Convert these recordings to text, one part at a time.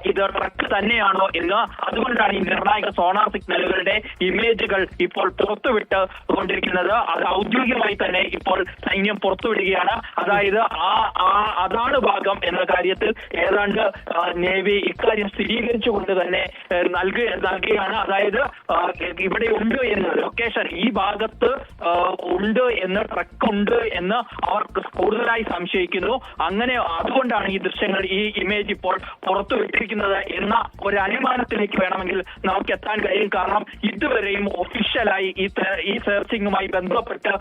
ഇത് ട്രക്ക് തന്നെയാണോ എന്ന്. അതുകൊണ്ടാണ് ഈ നിർണായക സോണാർ സിഗ്നലുകളുടെ ഇമേജുകൾ ഇപ്പോൾ പുറത്തുവിട്ട് കൊണ്ടിരിക്കുന്നത്. അത് ഔദ്യോഗികമായി തന്നെ ഇപ്പോൾ സൈന്യം പുറത്തുവിടുകയാണ്. അതായത് അതാണ് ഭാഗം എന്ന കാര്യത്തിൽ ഏതാണ്ട് നേവി ഇക്കാര്യം സ്ഥിരീകരിച്ചുകൊണ്ട് തന്നെ നൽകുകയാണ്. അതായത് ഇവിടെ ഉണ്ട് എന്ന്, ലൊക്കേഷൻ ഈ ഭാഗത്ത് ഉണ്ട് എന്ന്, ട്രക്ക് ഉണ്ട് എന്ന് അവർ കൂടുതലായി സംശയിക്കുന്നു. അങ്ങനെ അതുകൊണ്ടാണ് ഈ ദൃശ്യങ്ങൾ, ഈ ഇമേജ് ഇപ്പോൾ പുറത്തുവിട്ടിരിക്കുന്നത് എന്ന ഒരു അനുമാനത്തിലേക്ക് വേണമെങ്കിൽ നമുക്ക് എത്താൻ കഴിയും. കാരണം ഇതുവരെയും ഒഫീഷ്യലായി ഈ സെർച്ചിങ്ങുമായി ബന്ധപ്പെട്ട്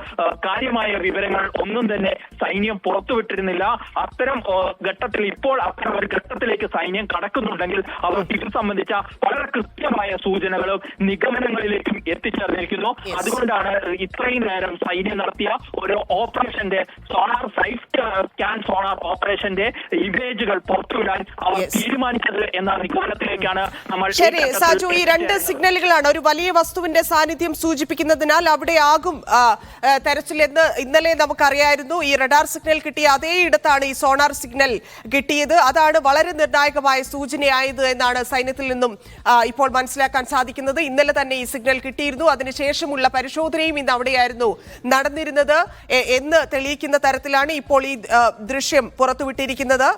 കാര്യമായ വിവരങ്ങൾ ഒന്നും തന്നെ സൈന്യം പുറത്തുവിട്ടിരുന്നില്ല. അത്തരം ഘട്ടത്തിൽ ഇപ്പോൾ അത്തരം ഒരു ഘട്ടത്തിലേക്ക് സൈന്യം കടക്കുന്നുണ്ടെങ്കിൽ അവർക്ക് ഇത് സംബന്ധിച്ച വളരെ കൃത്യമായ സൂചനകളും നിഗമനങ്ങളിലേക്കും എത്തിച്ചേർന്നിരിക്കുന്നു. അതുകൊണ്ടാണ് ഇത്രയും നേരം സൈന്യം നടത്തിയ ഒരു ഓപ്പറേഷന്റെ സോണാർ സ്കാൻ സോണാർ ഓപ്പറേഷന്റെ ഇമേജുകൾ പുറത്തുവിടാൻ അവർ തീരുമാനിച്ചത് എന്ന നിഗമനത്തിലേക്കാണ് നമ്മൾ. ശരി സാജു, ഈ രണ്ട് സിഗ്നലുകളാണ് ഒരു വലിയ വസ്തുവിന്റെ സാന്നിധ്യം സൂചിപ്പിക്കുന്നതിനാൽ അവിടെ ആകും തെരച്ചിലെന്ന് ഇന്നലെ നമുക്കറിയായിരുന്നു. ഈ റഡാർ സിഗ്നൽ കിട്ടിയ അതേ ഇടത്താണ് ഈ സോണാർ സിഗ്നൽ കിട്ടിയത്. അതാണ് വളരെ നിർണായകമായ സൂചനയായത് എന്നാണ് സൈന്യത്തിൽ നിന്നും ഇപ്പോൾ മനസ്സിലാക്കാൻ സാധിക്കുന്നത്. ഇന്നലെ തന്നെ ഈ സിഗ്നൽ കിട്ടിയിരുന്നു. അതിനുശേഷമുള്ള പരിശോധനയും ഇന്ന് അവിടെയായിരുന്നു നടന്നിരുന്നത് എന്ന് തെളിയിക്കുന്ന തരത്തിലാണ് ഇപ്പോൾ ഈ ദൃശ്യം പുറത്തുവിട്ടിരിക്കുന്നത്.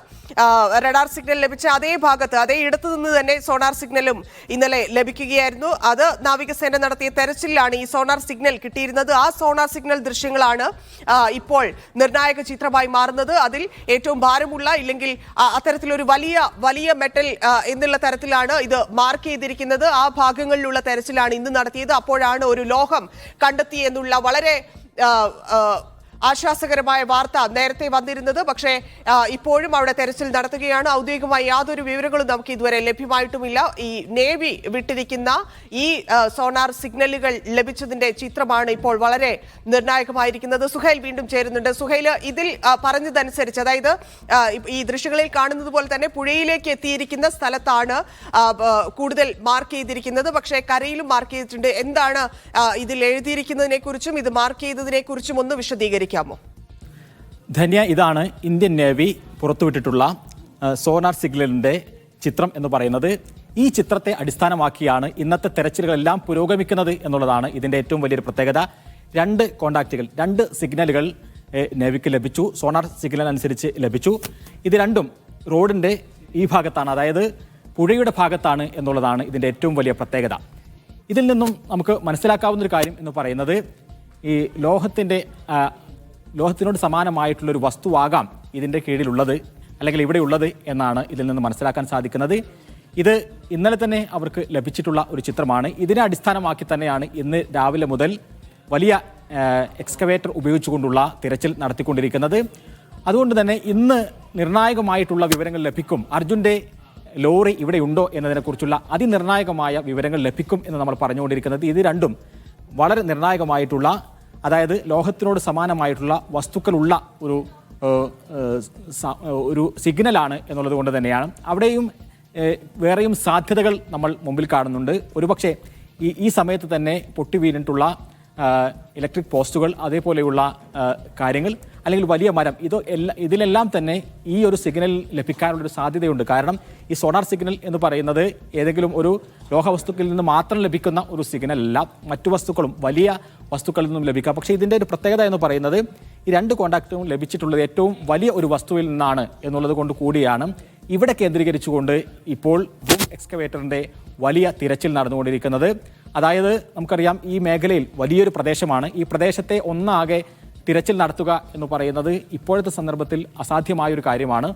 റഡാർ സിഗ്നൽ ലഭിച്ച അതേ ഭാഗത്ത്, അതേ ഇടത്തു നിന്ന് തന്നെ സോണാർ സിഗ്നലും ഇന്നലെ ലഭിക്കുകയായിരുന്നു. അത് നാവികസേന നടത്തിയ തെരച്ചിലാണ് ഈ സോണാർ സിഗ്നൽ കിട്ടിയിരുന്നത്. ആ സോണാർ സിഗ്നൽ ദൃശ്യങ്ങളാണ് ഇപ്പോൾ നിർണായക ചിത്രമായി മാറുന്നത്. അതിൽ ഏറ്റവും ഭാരമുള്ള, ഇല്ലെങ്കിൽ അത്തരത്തിലൊരു വലിയ മെറ്റൽ എന്നുള്ള തരത്തിലാണ് ഇത് മാർക്ക് ചെയ്തിരിക്കുന്നത്. ആ ഭാഗങ്ങളിലുള്ള തെരച്ചിലാണ് ഇന്ന് നടത്തിയത്. അപ്പോഴാണ് ഒരു ലോഹം കണ്ടെത്തി എന്നുള്ള വളരെ ആശ്വാസകരമായ വാർത്ത നേരത്തെ വന്നിരുന്നത്. പക്ഷേ ഇപ്പോഴും അവിടെ തെരച്ചിൽ നടത്തുകയാണ്. ഔദ്യോഗികമായി യാതൊരു വിവരങ്ങളും നമുക്ക് ഇതുവരെ ലഭ്യമായിട്ടുമില്ല. ഈ നേവി വിട്ടിരിക്കുന്ന ഈ സോണാർ സിഗ്നലുകൾ ലഭിച്ചതിന്റെ ചിത്രമാണ് ഇപ്പോൾ വളരെ നിർണായകമായിരിക്കുന്നത്. സുഹൈൽ വീണ്ടും ചേരുന്നുണ്ട്. സുഹൈൽ, ഇതിൽ പറഞ്ഞതനുസരിച്ച്, അതായത് ഈ ദൃശ്യങ്ങളിൽ കാണുന്നത് പോലെ തന്നെ പുഴയിലേക്ക് എത്തിയിരിക്കുന്ന സ്ഥലത്താണ് കൂടുതൽ മാർക്ക് ചെയ്തിരിക്കുന്നത്. പക്ഷേ കരയിലും മാർക്ക് ചെയ്തിട്ടുണ്ട്. എന്താണ് ഇതിൽ എഴുതിയിരിക്കുന്നതിനെ കുറിച്ചും ഇത് മാർക്ക് ചെയ്തതിനെ കുറിച്ചും ഒന്ന് വിശദീകരിക്കും. ധന്യ, ഇതാണ് ഇന്ത്യൻ നേവി പുറത്തുവിട്ടിട്ടുള്ള സോണാർ സിഗ്നലിന്റെ ചിത്രം എന്ന് പറയുന്നത്. ഈ ചിത്രത്തെ അടിസ്ഥാനമാക്കിയാണ് ഇന്നത്തെ തെരച്ചിലുകളെല്ലാം പുരോഗമിക്കുന്നത് എന്നുള്ളതാണ് ഇതിന്റെ ഏറ്റവും വലിയൊരു പ്രത്യേകത. രണ്ട് സിഗ്നലുകൾ നേവിക്ക് ലഭിച്ചു. സോണാർ സിഗ്നൽ അനുസരിച്ച് ലഭിച്ചു. ഇത് രണ്ടും റോഡിന്റെ ഈ ഭാഗത്താണ്, അതായത് പുഴയുടെ ഭാഗത്താണ് എന്നുള്ളതാണ് ഇതിന്റെ ഏറ്റവും വലിയ പ്രത്യേകത. ഇതിൽ നിന്നും നമുക്ക് മനസ്സിലാക്കാവുന്ന ഒരു കാര്യം എന്ന് പറയുന്നത്, ഈ ലോഹത്തിനോട് സമാനമായിട്ടുള്ളൊരു വസ്തുവാകാം ഇതിൻ്റെ കീഴിലുള്ളത്, അല്ലെങ്കിൽ ഇവിടെയുള്ളത് എന്നാണ് ഇതിൽ നിന്ന് മനസ്സിലാക്കാൻ സാധിക്കുന്നത്. ഇത് ഇന്നലെ തന്നെ അവർക്ക് ലഭിച്ചിട്ടുള്ള ഒരു ചിത്രമാണ്. ഇതിനെ അടിസ്ഥാനമാക്കി തന്നെയാണ് ഇന്ന് രാവിലെ മുതൽ വലിയ എക്സ്കവേറ്റർ ഉപയോഗിച്ചുകൊണ്ടുള്ള തിരച്ചിൽ നടത്തിക്കൊണ്ടിരിക്കുന്നത്. അതുകൊണ്ട് തന്നെ ഇന്ന് നിർണായകമായിട്ടുള്ള വിവരങ്ങൾ ലഭിക്കും. അർജുൻ്റെ ലോറി ഇവിടെയുണ്ടോ എന്നതിനെക്കുറിച്ചുള്ള അതിനിർണായകമായ വിവരങ്ങൾ ലഭിക്കും എന്ന് നമ്മൾ പറഞ്ഞുകൊണ്ടിരിക്കുന്നത്. ഇത് രണ്ടും വളരെ നിർണായകമായിട്ടുള്ള, അതായത് ലോഹത്തിനോട് സമാനമായിട്ടുള്ള വസ്തുക്കളുള്ള ഒരു സിഗ്നലാണ് എന്നുള്ളത് കൊണ്ട് തന്നെയാണ്. അവിടെയും വേറെയും സാധ്യതകൾ നമ്മൾ മുമ്പിൽ കാണുന്നുണ്ട്. ഒരുപക്ഷെ ഈ സമയത്ത് തന്നെ പൊട്ടി വീണിട്ടുള്ള ഇലക്ട്രിക് പോസ്റ്റുകൾ, അതേപോലെയുള്ള കാര്യങ്ങൾ, അല്ലെങ്കിൽ വലിയ മരം, ഇതിലെല്ലാം തന്നെ ഈ ഒരു സിഗ്നൽ ലഭിക്കാനുള്ളൊരു സാധ്യതയുണ്ട്. കാരണം ഈ സോണാർ സിഗ്നൽ എന്ന് പറയുന്നത് ഏതെങ്കിലും ഒരു ലോഹവസ്തുക്കളിൽ നിന്ന് മാത്രം ലഭിക്കുന്ന ഒരു സിഗ്നൽ അല്ല, മറ്റു വസ്തുക്കളും വലിയ വസ്തുക്കളിൽ നിന്നും ലഭിക്കാം. പക്ഷേ ഇതിൻ്റെ ഒരു പ്രത്യേകത എന്ന് പറയുന്നത്, ഈ രണ്ട് കോണ്ടാക്റ്റും ലഭിച്ചിട്ടുള്ളത് ഏറ്റവും വലിയ ഒരു വസ്തുവിൽ നിന്നാണ് എന്നുള്ളത് കൊണ്ട് കൂടിയാണ് ഇവിടെ കേന്ദ്രീകരിച്ചുകൊണ്ട് ഇപ്പോൾ ബൂം എക്സ്കവേറ്ററിൻ്റെ വലിയ തിരച്ചിൽ നടന്നുകൊണ്ടിരിക്കുന്നത്. അതായത് നമുക്കറിയാം, ഈ മേഖലയിൽ വലിയൊരു പ്രദേശമാണ്. ഈ പ്രദേശത്തെ ഒന്നാകെ തിരച്ചിൽ നടത്തുക എന്ന് പറയുന്നത് ഇപ്പോഴത്തെ സന്ദർഭത്തിൽ അസാധ്യമായൊരു കാര്യമാണ്.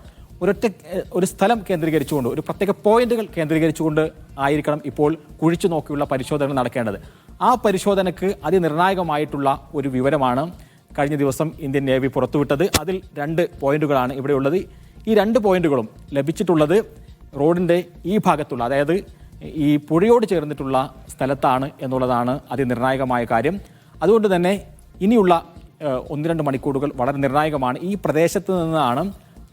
ഒരു സ്ഥലം കേന്ദ്രീകരിച്ചുകൊണ്ട്, ഒരു പ്രത്യേക പോയിന്റുകൾ കേന്ദ്രീകരിച്ചുകൊണ്ട് ആയിരിക്കണം ഇപ്പോൾ കുഴിച്ചു നോക്കിയുള്ള പരിശോധന നടക്കേണ്ടത്. ആ പരിശോധനയ്ക്ക് അതിനിർണായകമായിട്ടുള്ള ഒരു വിവരമാണ് കഴിഞ്ഞ ദിവസം ഇന്ത്യൻ നേവി പുറത്തുവിട്ടത്. അതിൽ 2 പോയിന്റുകളാണ് ഇവിടെയുള്ളത്. ഈ 2 പോയിന്റുകളും ലഭിച്ചിട്ടുള്ളത് റോഡിൻ്റെ ഈ ഭാഗത്തുള്ള, അതായത് ഈ പുഴയോട് ചേർന്നിട്ടുള്ള സ്ഥലത്താണ് എന്നുള്ളതാണ് അതിനിർണായകമായ കാര്യം. അതുകൊണ്ട് തന്നെ ഇനിയുള്ള 1-2 മണിക്കൂറുകൾ വളരെ നിർണായകമാണ്. ഈ പ്രദേശത്ത് നിന്നാണ്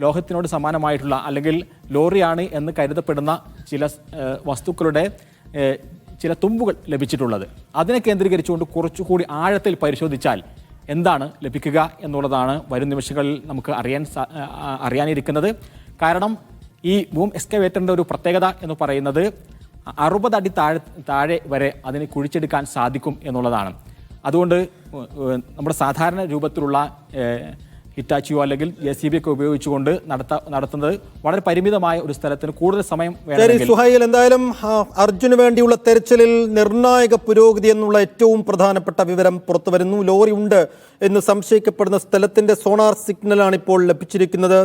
ലോഹത്തിനോട് സമാനമായിട്ടുള്ള, അല്ലെങ്കിൽ ലോറിയാണ് എന്ന് കരുതപ്പെടുന്ന ചില വസ്തുക്കളുടെ ചില തുമ്പുകൾ ലഭിച്ചിട്ടുള്ളത്. അതിനെ കേന്ദ്രീകരിച്ചുകൊണ്ട് കുറച്ചുകൂടി ആഴത്തിൽ പരിശോധിച്ചാൽ എന്താണ് ലഭിക്കുക എന്നുള്ളതാണ് വരും നിമിഷങ്ങളിൽ നമുക്ക് അറിയാനിരിക്കുന്നത്. കാരണം ഈ ബൂം എക്സ്കവേറ്ററിൻ്റെ ഒരു പ്രത്യേകത എന്ന് പറയുന്നത് 60 അടി താഴെ വരെ അതിന് കുഴിച്ചെടുക്കാൻ സാധിക്കും എന്നുള്ളതാണ്. അതുകൊണ്ട് നമ്മുടെ സാധാരണ രൂപത്തിലുള്ള ഹിറ്റാച്ചിയോ അല്ലെങ്കിൽ JCB ഒക്കെ ഉപയോഗിച്ചുകൊണ്ട് നടത്തുന്നത് വളരെ പരിമിതമായ ഒരു സ്ഥലത്തിന് കൂടുതൽ സമയം വേണം. സുഹൈൽ, എന്തായാലും അർജുന് വേണ്ടിയുള്ള തെരച്ചിലിൽ നിർണായക പുരോഗതി എന്നുള്ള ഏറ്റവും പ്രധാനപ്പെട്ട വിവരം പുറത്തു വരുന്നു. ലോറി ഉണ്ട് എന്ന് സംശയിക്കപ്പെടുന്ന സ്ഥലത്തിന്റെ സോണാർ സിഗ്നലാണ് ഇപ്പോൾ ലഭിച്ചിരിക്കുന്നത്.